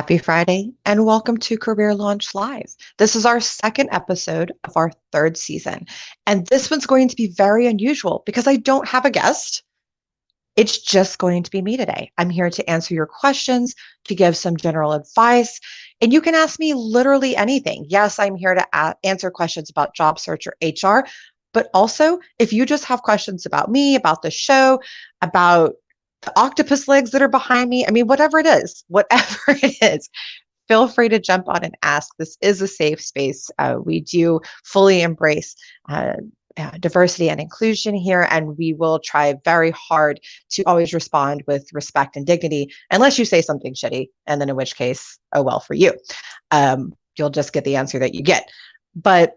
Happy Friday and welcome to Career Launch Live. This is our second episode of our third season. And this one's going to be very unusual because I don't have a guest. It's just going to be me today. I'm here to answer your questions, to give some general advice, and you can ask me literally anything. Yes, I'm here to answer questions about job search or HR, but also if you just have questions about me, about the show, about the octopus legs that are behind me, I mean, whatever it is, feel free to jump on and ask. This is a safe space. We do fully embrace diversity and inclusion here, and we will try very hard to always respond with respect and dignity, unless you say something shitty, and then in which case, oh well for you. You'll just get the answer that you get. But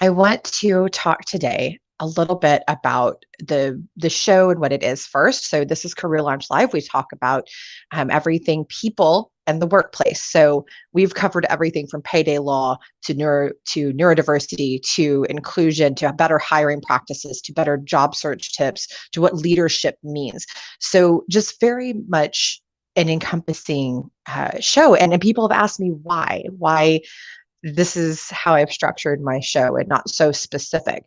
I want to talk today a little bit about the show and what it is first. So this is Career Launch Live. We talk about everything people and the workplace. So we've covered everything from payday law to neurodiversity to inclusion to better hiring practices to better job search tips to what leadership means. So just very much an encompassing show. And people have asked me why this is how I've structured my show and not so specific.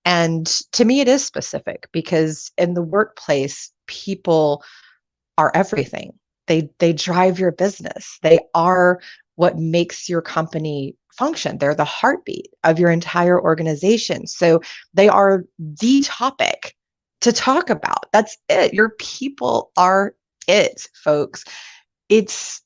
And to me, it is specific because in the workplace, people are everything. They drive your business. They are what makes your company function. They're the heartbeat of your entire organization. So they are the topic to talk about. That's it. Your people are it, folks. It's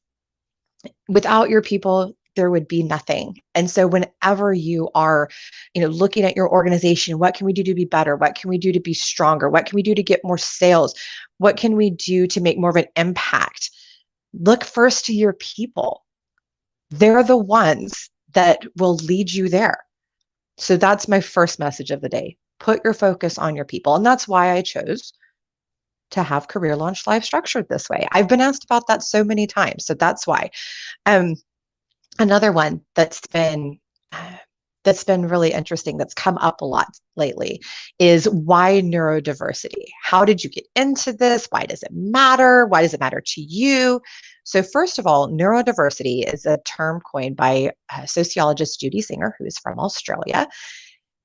without your people, there would be nothing. And so whenever you are, looking at your organization, what can we do to be better? What can we do to be stronger? What can we do to get more sales? What can we do to make more of an impact? Look first to your people. They're the ones that will lead you there. So that's my first message of the day. Put your focus on your people. And that's why I chose to have Career Launch Live structured this way. I've been asked about that so many times. So that's why. Another one that's been really interesting, that's come up a lot lately, is why neurodiversity? How did you get into this? Why does it matter? Why does it matter to you? So first of all, neurodiversity is a term coined by sociologist Judy Singer, who is from Australia.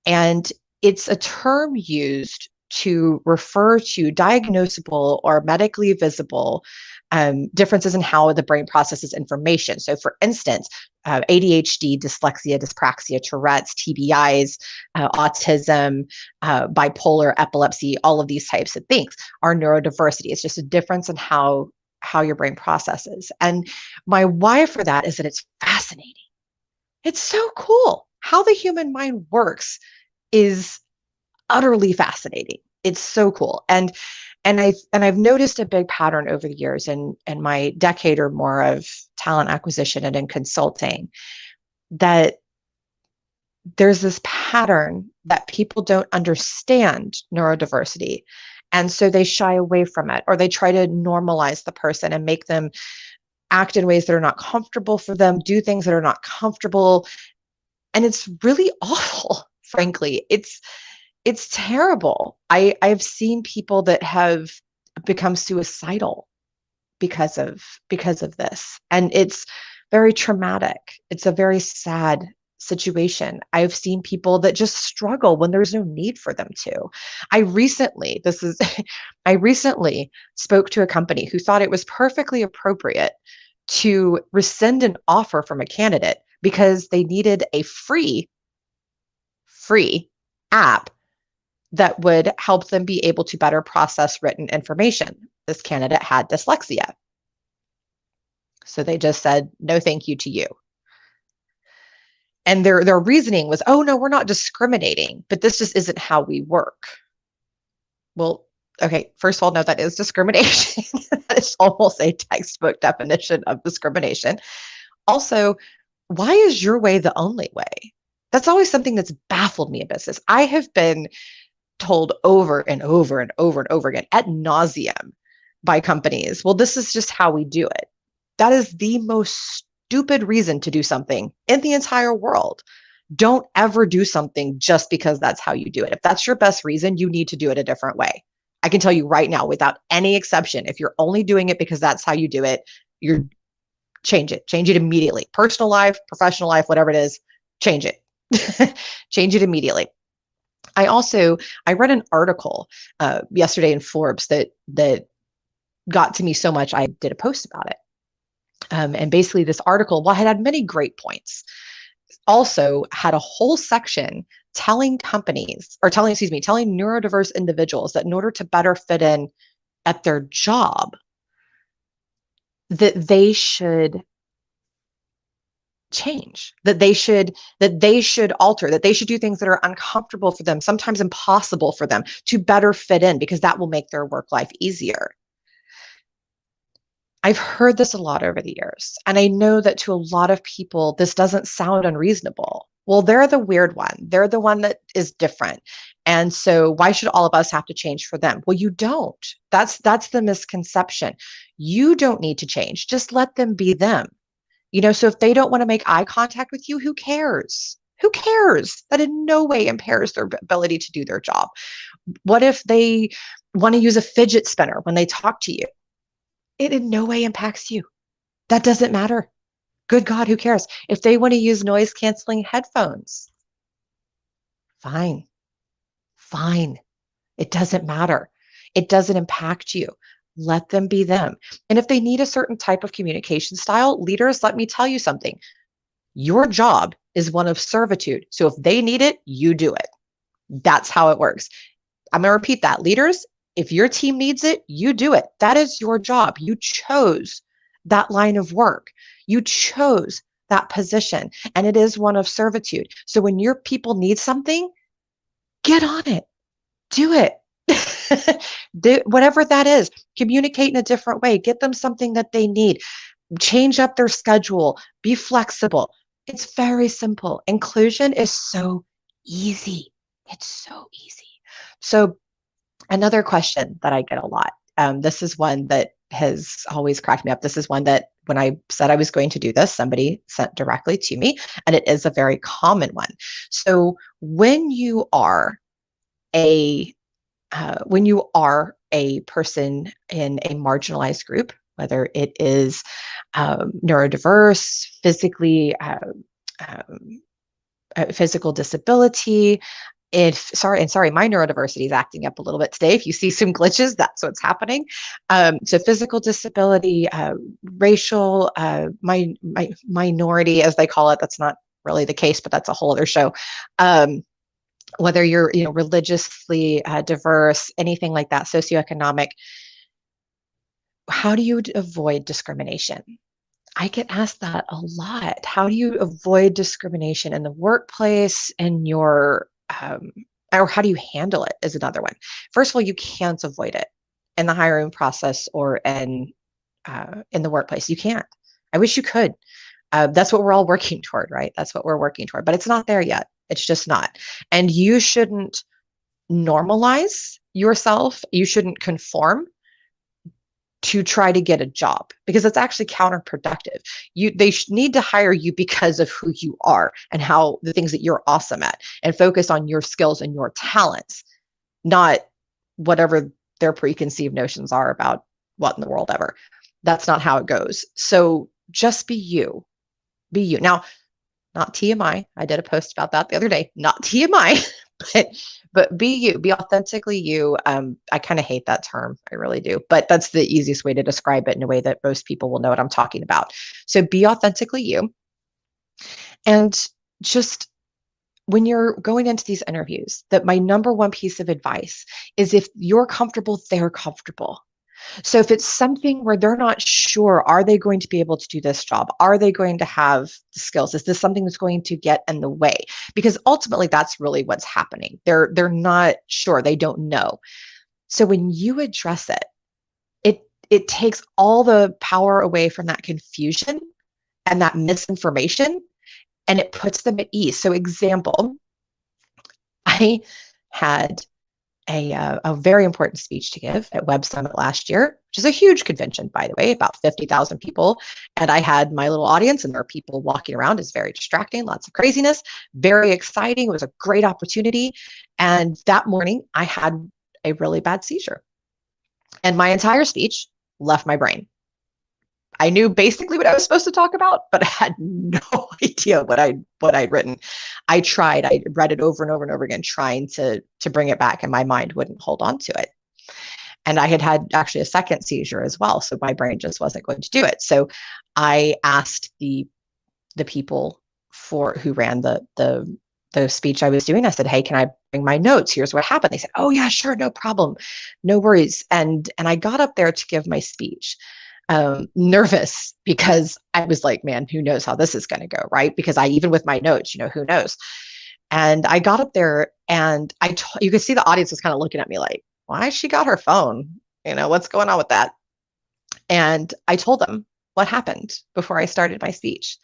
And it's a term used to refer to diagnosable or medically visible differences in how the brain processes information. So for instance, ADHD, dyslexia, dyspraxia, Tourette's, TBIs, autism, bipolar, epilepsy, all of these types of things are neurodiversity. It's just a difference in how your brain processes. And my why for that is that it's fascinating. It's so cool. How the human mind works is utterly fascinating. It's so cool. And I've noticed a big pattern over the years in my decade or more of talent acquisition and in consulting, that there's this pattern that people don't understand neurodiversity. And so they shy away from it, or they try to normalize the person and make them act in ways that are not comfortable for them, do things that are not comfortable. And it's really awful, frankly. It's terrible. I've seen people that have become suicidal because of this. And it's very traumatic. It's a very sad situation. I've seen people that just struggle when there's no need for them to. I recently spoke to a company who thought it was perfectly appropriate to rescind an offer from a candidate because they needed a free app that would help them be able to better process written information. This candidate had dyslexia. So they just said, no, thank you to you. And their reasoning was, oh, no, we're not discriminating, but this just isn't how we work. Well, okay, first of all, no, that is discrimination. That is almost a textbook definition of discrimination. Also, why is your way the only way? That's always something that's baffled me in business. I have been told over and over and over and over again ad nauseum by companies, well, this is just how we do it. That is the most stupid reason to do something in the entire world. Don't ever do something just because that's how you do it. If that's your best reason, you need to do it a different way. I can tell you right now, without any exception, if you're only doing it because that's how you do it, you're change it immediately. Personal life, professional life, whatever it is, change it. Change it immediately. I read an article yesterday in Forbes that got to me so much I did a post about it. And basically, this article, while it had many great points, also had a whole section telling companies, or telling, excuse me, telling neurodiverse individuals that in order to better fit in at their job, that they should change, that they should alter, that they should do things that are uncomfortable for them, sometimes impossible for them, to better fit in, because that will make their work life easier. I've heard this a lot over the years, and I know that to a lot of people, this doesn't sound unreasonable. Well, they're the weird one. They're the one that is different. And so why should all of us have to change for them? Well, you don't. That's the misconception. You don't need to change. Just let them be them. So if they don't want to make eye contact with you, who cares? Who cares? That in no way impairs their ability to do their job. What if they want to use a fidget spinner when they talk to you? It in no way impacts you. That doesn't matter. Good God, who cares? If they want to use noise canceling headphones, fine, fine. It doesn't matter. It doesn't impact you. Let them be them. And if they need a certain type of communication style, leaders, let me tell you something. Your job is one of servitude. So if they need it, you do it. That's how it works. I'm going to repeat that. Leaders, if your team needs it, you do it. That is your job. You chose that line of work. You chose that position, and it is one of servitude. So when your people need something, get on it. Do it. Whatever that is, communicate in a different way. Get them something that they need. Change up their schedule. Be flexible. It's very simple. Inclusion is so easy. It's so easy. So another question that I get a lot. This is one that has always cracked me up. This is one that when I said I was going to do this, somebody sent directly to me, and it is a very common one. So when you are a person in a marginalized group, whether it is neurodiverse, physical disability, my neurodiversity is acting up a little bit today. If you see some glitches, that's what's happening. So physical disability, racial, minority, as they call it, that's not really the case, but that's a whole other show. Whether you're, religiously diverse, anything like that, socioeconomic, how do you avoid discrimination? I get asked that a lot. How do you avoid discrimination in the workplace, and or how do you handle it is another one. First of all, you can't avoid it in the hiring process or in the workplace. You can't. I wish you could. That's what we're all working toward, right? That's what we're working toward, but it's not there yet. It's just not. And you shouldn't normalize yourself. You shouldn't conform to try to get a job, because it's actually counterproductive. They need to hire you because of who you are and how the things that you're awesome at, and focus on your skills and your talents, not whatever their preconceived notions are about what in the world ever. That's not how it goes. So just be you. Be you. Now, not TMI. I did a post about that the other day. Not TMI, but be you. Be authentically you. I kind of hate that term. I really do. But that's the easiest way to describe it in a way that most people will know what I'm talking about. So be authentically you. And just when you're going into these interviews, that my number one piece of advice is, if you're comfortable, they're comfortable. So if it's something where they're not sure, are they going to be able to do this job? Are they going to have the skills? Is this something that's going to get in the way? Because ultimately, that's really what's happening. They're not sure. They don't know. So when you address it, it takes all the power away from that confusion and that misinformation, and it puts them at ease. So example, I had a very important speech to give at Web Summit last year, which is a huge convention, by the way, about 50,000 people. And I had my little audience, and there are people walking around. It's very distracting, lots of craziness, very exciting. It was a great opportunity. And that morning, I had a really bad seizure. And my entire speech left my brain. I knew basically what I was supposed to talk about, but I had no idea what I'd written. I tried. I read it over and over and over again, trying to bring it back, and my mind wouldn't hold on to it. And I had actually a second seizure as well, so my brain just wasn't going to do it. So I asked the people who ran the speech I was doing. I said, "Hey, can I bring my notes? Here's what happened." They said, "Oh yeah, sure, no problem, no worries." And I got up there to give my speech, nervous because I was like, "Man, who knows how this is going to go?" Right? Because even with my notes, who knows? And I got up there, and you could see the audience was kind of looking at me like, "Why she got her phone? What's going on with that?" And I told them what happened before I started my speech.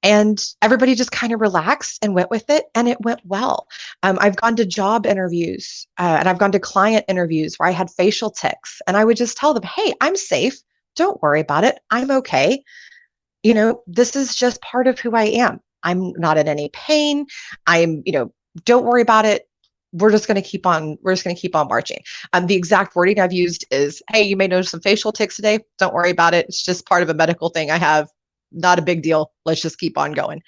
And everybody just kind of relaxed and went with it, and it went well. I've gone to job interviews, and I've gone to client interviews where I had facial tics, and I would just tell them, "Hey, I'm safe. Don't worry about it. I'm okay. This is just part of who I am. I'm not in any pain. Don't worry about it. We're just going to keep on. We're just going to keep on marching." The exact wording I've used is, "Hey, you may notice some facial tics today. Don't worry about it. It's just part of a medical thing I have. Not a big deal. Let's just keep on going."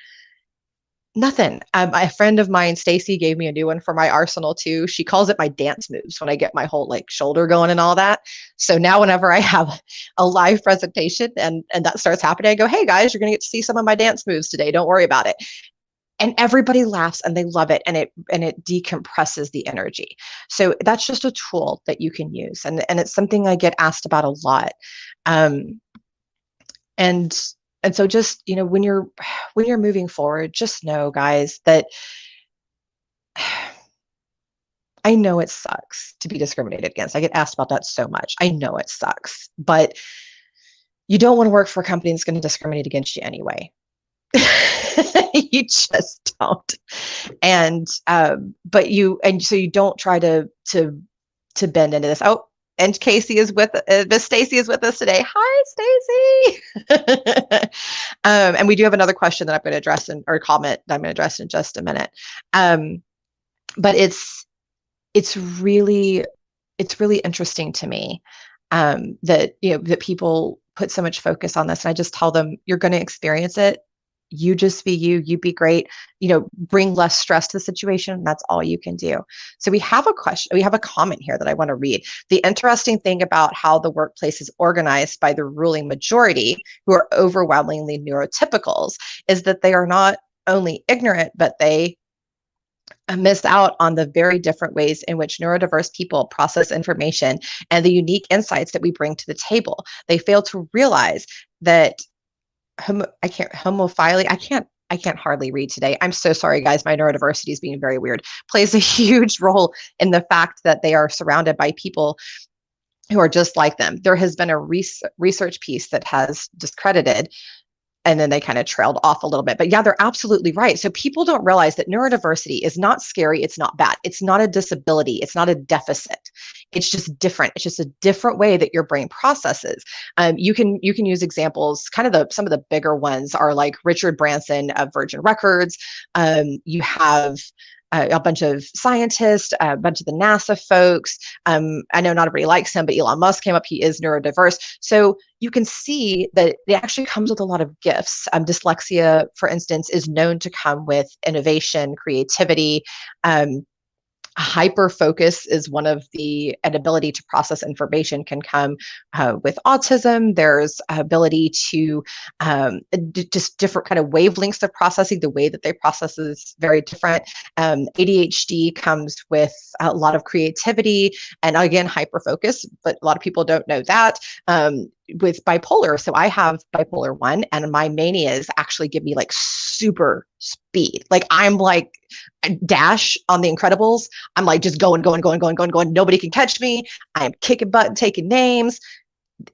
Nothing. A friend of mine, Stacy, gave me a new one for my arsenal too. She calls it my dance moves when I get my whole shoulder going and all that. So now whenever I have a live presentation and that starts happening, I go, "Hey guys, you're going to get to see some of my dance moves today. Don't worry about it." And everybody laughs and they love it, and it decompresses the energy. So that's just a tool that you can use, and it's something I get asked about a lot. Um, and and so just when you're moving forward, just know, guys, that I know it sucks to be discriminated against. I get asked about that so much. I know it sucks, but you don't want to work for a company that's going to discriminate against you anyway. You just don't. And so you don't try to bend into this. Oh, and Casey is with Miss Stacy is with us today. Hi, Stacy. And we do have another question that I'm going to address or comment that I'm going to address in just a minute. But it's really interesting to me that that people put so much focus on this, and I just tell them, you're going to experience it. You just be you be great, bring less stress to the situation. That's all you can do. So we have a comment here that I want to read. "The interesting thing about how the workplace is organized by the ruling majority, who are overwhelmingly neurotypicals, is that they are not only ignorant, but they miss out on the very different ways in which neurodiverse people process information and the unique insights that we bring to the table. They fail to realize that homophily, I can't hardly read today. I'm so sorry, guys. My neurodiversity is being very weird. Plays a huge role in the fact that they are surrounded by people who are just like them." There has been a research piece that has discredited, and then they kind of trailed off a little bit. But yeah, they're absolutely right. So people don't realize that neurodiversity is not scary. It's not bad. It's not a disability. It's not a deficit. It's just different. It's just a different way that your brain processes. You can use examples. Kind of some of the bigger ones are like Richard Branson of Virgin Records. You have a bunch of scientists, a bunch of the NASA folks. I know not everybody likes him, but Elon Musk came up. He is neurodiverse. So you can see that it actually comes with a lot of gifts. Dyslexia, for instance, is known to come with innovation, creativity. Hyper focus is one of an ability to process information can come with autism. There's ability to just different kind of wavelengths of processing. The way that they process is very different. ADHD comes with a lot of creativity and again, hyper focus, but a lot of people don't know that. With bipolar. So I have bipolar 1, and my manias actually give me super speed. I'm like Dash on The Incredibles. I'm just going. Nobody can catch me. I am kicking butt and taking names.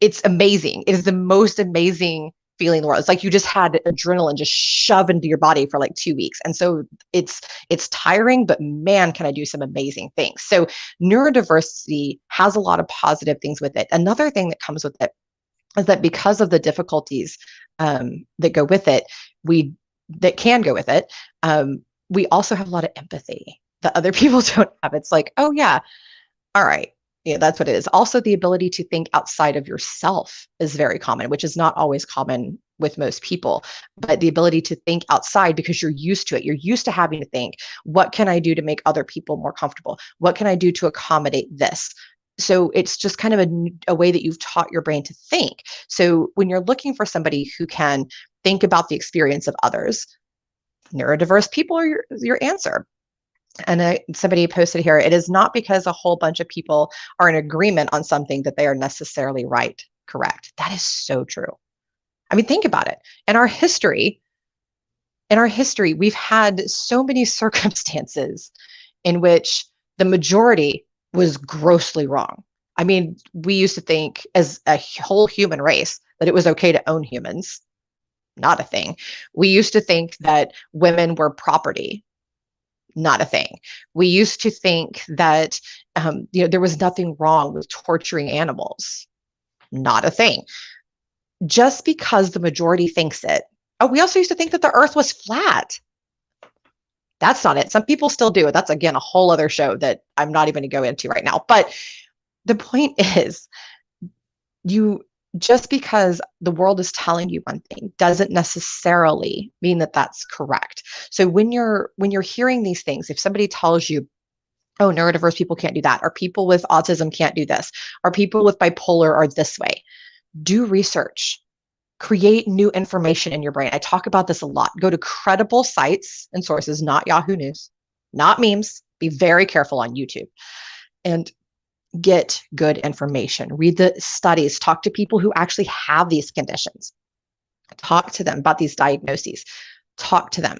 It's amazing. It is the most amazing feeling in the world. It's like you just had adrenaline just shoved into your body for 2 weeks. And so it's tiring, but man, can I do some amazing things. So neurodiversity has a lot of positive things with it. Another thing that comes with it is that because of the difficulties that go with it, we also have a lot of empathy that other people don't have. It's like, oh yeah, all right, Yeah, that's what it is. Also, the ability to think outside of yourself is very common, which is not always common with most people. But the ability to think outside because you're used to it. You're used to having to think, what can I do to make other people more comfortable? What can I do to accommodate this? So it's just kind of a way that you've taught your brain to think. So when you're looking for somebody who can think about the experience of others, neurodiverse people are your answer. And somebody posted here, it is not because a whole bunch of people are in agreement on something that they are necessarily right. Correct. That is so true. I mean, think about it. In our history, we've had so many circumstances in which the majority was grossly wrong. I mean, we used to think as a whole human race that it was okay to own humans. Not a thing. We used to think that women were property. Not a thing. We used to think that there was nothing wrong with torturing animals. Not a thing. Just because the majority thinks it. Oh, we also used to think that the earth was flat. That's not it. Some people still do it. That's, again, a whole other show that I'm not even going to go into right now. But the point is, just because the world is telling you one thing doesn't necessarily mean that that's correct. So when you're hearing these things, if somebody tells you, oh, neurodiverse people can't do that, or people with autism can't do this, or people with bipolar are this way, do research. Create new information in your brain. I talk about this a lot. Go to credible sites and sources, not Yahoo News, not memes. Be very careful on YouTube. And get good information. Read the studies. Talk to people who actually have these conditions. Talk to them about these diagnoses. Talk to them.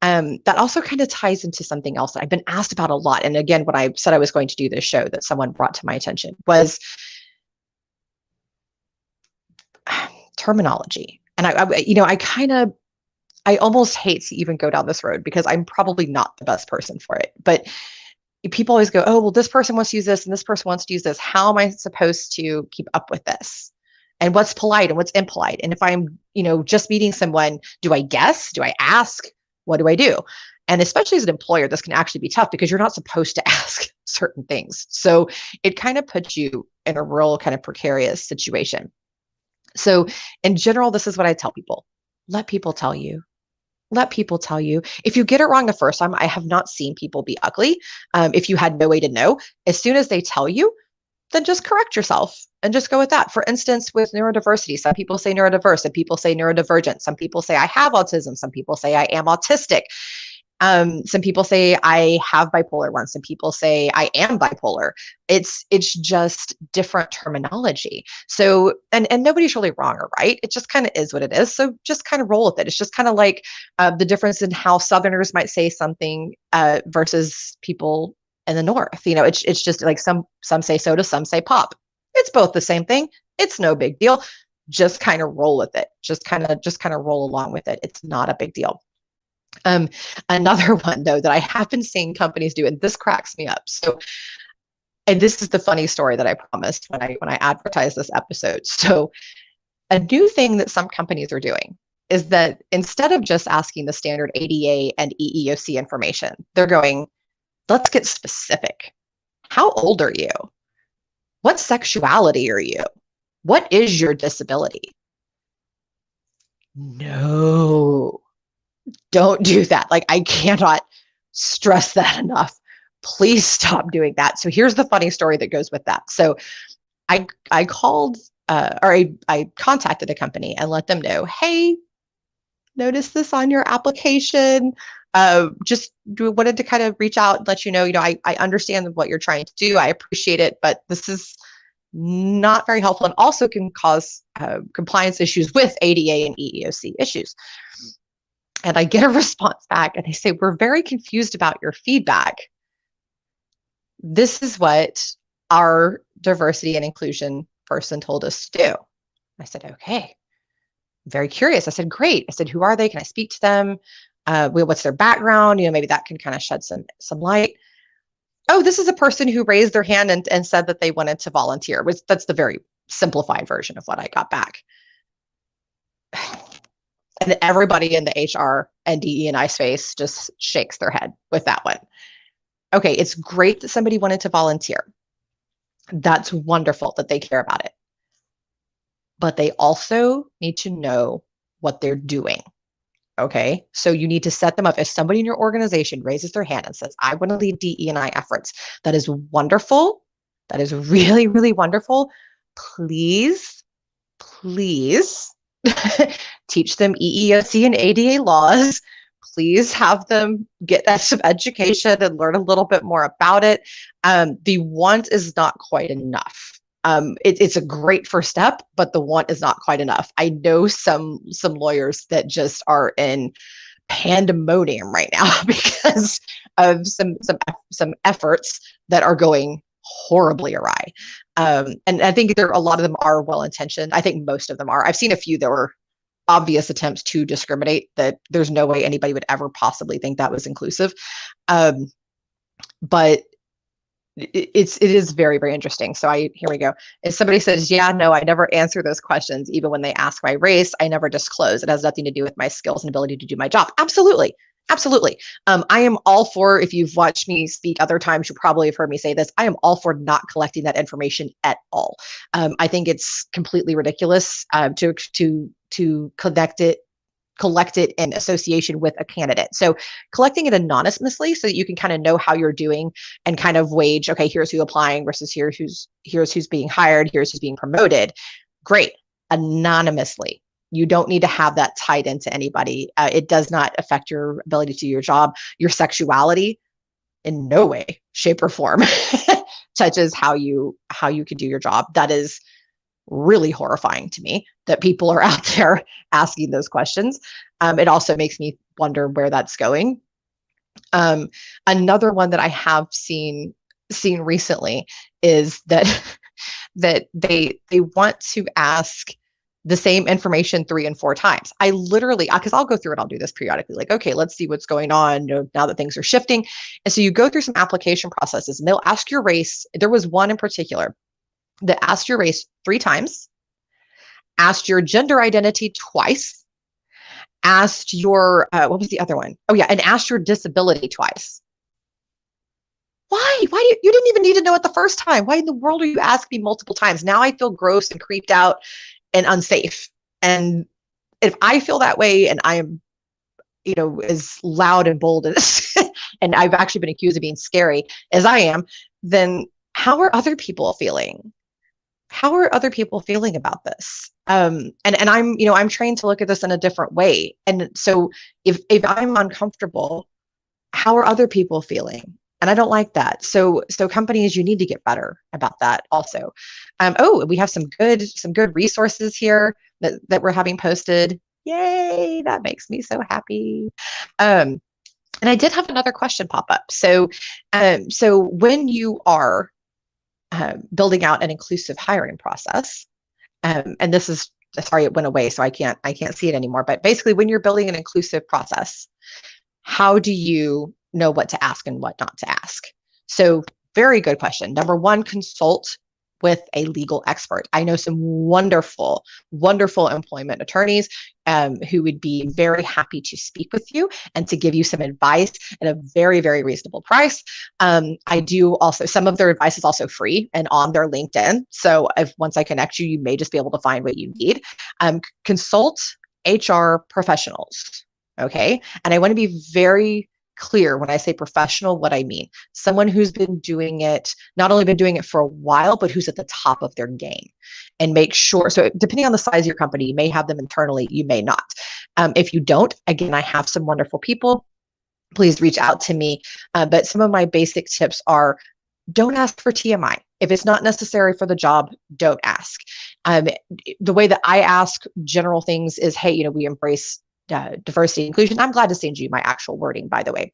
That also kind of ties into something else that I've been asked about a lot. And again, when I said I was going to do this show that someone brought to my attention was terminology. And I almost hate to even go down this road because I'm probably not the best person for it. But people always go, oh, well, this person wants to use this and this person wants to use this. How am I supposed to keep up with this? And what's polite and what's impolite? And if I'm, just meeting someone, do I guess? Do I ask? What do I do? And especially as an employer, this can actually be tough because you're not supposed to ask certain things. So it kind of puts you in a real kind of precarious situation. So in general, this is what I tell people. Let people tell you. Let people tell you. If you get it wrong the first time, I have not seen people be ugly. If you had no way to know, as soon as they tell you, then just correct yourself and just go with that. For instance, with neurodiversity, some people say neurodiverse, some people say neurodivergent, some people say I have autism, some people say I am autistic. Some people say I have bipolar 1. Some people say I am bipolar. It's just different terminology. So, and nobody's really wrong or right. It just kind of is what it is. So just kind of roll with it. It's just kind of like the difference in how Southerners might say something versus people in the North. It's just like some say soda, some say pop. It's both the same thing. It's no big deal. Just kind of roll with it. Just kind of roll along with it. It's not a big deal. Another one though that I have been seeing companies do, and this cracks me up. So, and this is the funny story that I promised when I advertised this episode. So, a new thing that some companies are doing is that instead of just asking the standard ADA and EEOC information, they're going, let's get specific. How old are you? What sexuality are you? What is your disability? No. Don't do that. Like, I cannot stress that enough. Please stop doing that. So here's the funny story that goes with that. So I called or I contacted a company and let them know, hey, notice this on your application. Just wanted to kind of reach out and let you know, I understand what you're trying to do. I appreciate it, but this is not very helpful and also can cause compliance issues with ADA and EEOC issues. And I get a response back and they say, we're very confused about your feedback. This is what our diversity and inclusion person told us to do. I said, okay. Very curious. I said, great. I said, who are they? Can I speak to them? What's their background? Maybe that can kind of shed some light. Oh, this is a person who raised their hand and said that they wanted to volunteer. That's the very simplified version of what I got back. And everybody in the HR and DE&I space just shakes their head with that one. Okay, it's great that somebody wanted to volunteer. That's wonderful that they care about it. But they also need to know what they're doing. Okay. So you need to set them up. If somebody in your organization raises their hand and says, I want to lead DE&I efforts, that is wonderful. That is really, really wonderful. Please, please teach them EEOC and ADA laws. Please have them get that some education and learn a little bit more about it. The want is not quite enough. It's a great first step, but the want is not quite enough. I know some lawyers that just are in pandemonium right now because of some efforts that are going horribly awry. And I think a lot of them are well intentioned. I think most of them are. I've seen a few that were obvious attempts to discriminate that there's no way anybody would ever possibly think that was inclusive. But it is very, very interesting. So here we go. If somebody says, yeah, no, I never answer those questions, even when they ask my race, I never disclose. It has nothing to do with my skills and ability to do my job. Absolutely. Absolutely. I am all for, if you've watched me speak other times, you probably have heard me say this. I am all for not collecting that information at all. I think it's completely ridiculous to collect it in association with a candidate. So collecting it anonymously so that you can kind of know how you're doing and kind of wage, okay, here's who's applying versus here's who's being hired, here's who's being promoted. Great. Anonymously. You don't need to have that tied into anybody. It does not affect your ability to do your job. Your sexuality in no way, shape, or form touches how you can do your job. That is really horrifying to me that people are out there asking those questions. It also makes me wonder where that's going. Another one that I have seen recently is that that they want to ask the same information 3 and 4 times. I literally, because I'll go through it, I'll do this periodically, like, okay, let's see what's going on now that things are shifting. And so you go through some application processes and they'll ask your race. There was one in particular that asked your race 3 times, asked your gender identity twice, asked your, what was the other one? Oh yeah, and asked your disability twice. Why? You didn't even need to know it the first time. Why in the world are you asking me multiple times? Now I feel gross and creeped out and unsafe. And if I feel that way and I am, as loud and bold as, and I've actually been accused of being scary as I am, then how are other people feeling? How are other people feeling about this? And I'm trained to look at this in a different way. And so if I'm uncomfortable, how are other people feeling? And I don't like that. So companies, you need to get better about that also. We have some good resources here that we're having posted. Yay, that makes me so happy. And I did have another question pop up. So when you are building out an inclusive hiring process, and this is, sorry, it went away, so I can't see it anymore. But basically, when you're building an inclusive process, how do you know what to ask and what not to ask? So very good question. Number one, consult with a legal expert. I know some wonderful, wonderful employment attorneys who would be very happy to speak with you and to give you some advice at a very, very reasonable price. I do also, some of their advice is also free and on their LinkedIn. So once I connect you, you may just be able to find what you need. Consult HR professionals. Okay. And I want to be very clear when I say professional, what I mean. Someone who's been doing it, not only been doing it for a while, but who's at the top of their game, and make sure. So depending on the size of your company, you may have them internally, you may not. If you don't, again, I have some wonderful people. Please reach out to me. But some of my basic tips are, don't ask for TMI. If it's not necessary for the job, don't ask. The way that I ask general things is, hey, we embrace diversity and inclusion. I'm glad to send you my actual wording, by the way.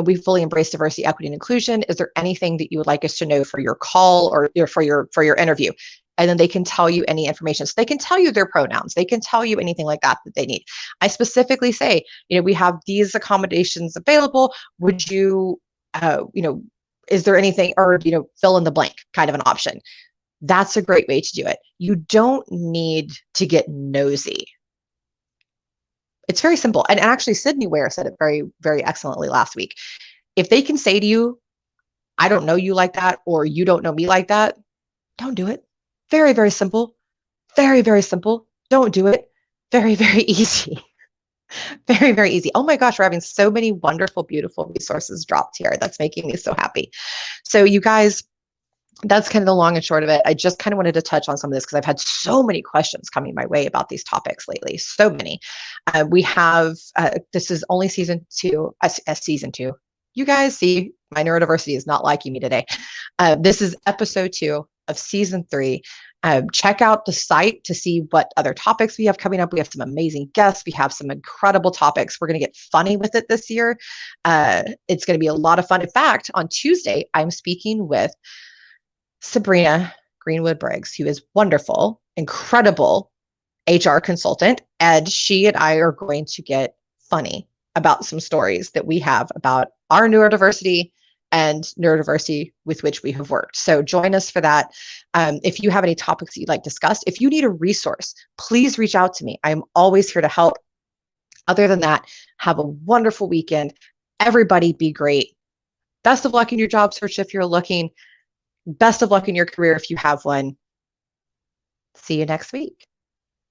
We fully embrace diversity, equity, and inclusion. Is there anything that you would like us to know for your call or for your interview? And then they can tell you any information. So they can tell you their pronouns. They can tell you anything like that they need. I specifically say, we have these accommodations available. Would you, is there anything, or, fill in the blank kind of an option. That's a great way to do it. You don't need to get nosy. It's very simple. And actually, Sydney Ware said it very, very excellently last week. If they can say to you, I don't know you like that, or you don't know me like that, don't do it. Very, very simple. Very, very simple. Don't do it. Very, very easy. Very, very easy. Oh my gosh, we're having so many wonderful, beautiful resources dropped here. That's making me so happy. So, you guys, that's kind of the long and short of it. I just kind of wanted to touch on some of this because I've had so many questions coming my way about these topics lately. So many. We have, this is only season two. You guys see, my neurodiversity is not liking me today. This is episode 2 of season 3. Check out the site to see what other topics we have coming up. We have some amazing guests. We have some incredible topics. We're going to get funny with it this year. It's going to be a lot of fun. In fact, on Tuesday, I'm speaking with Sabrina Greenwood Briggs, who is wonderful, incredible HR consultant. And she and I are going to get funny about some stories that we have about our neurodiversity and neurodiversity with which we have worked. So join us for that. If you have any topics that you'd like discussed, if you need a resource, please reach out to me. I'm always here to help. Other than that, have a wonderful weekend. Everybody be great. Best of luck in your job search if you're looking. Best of luck in your career if you have one. See you next week.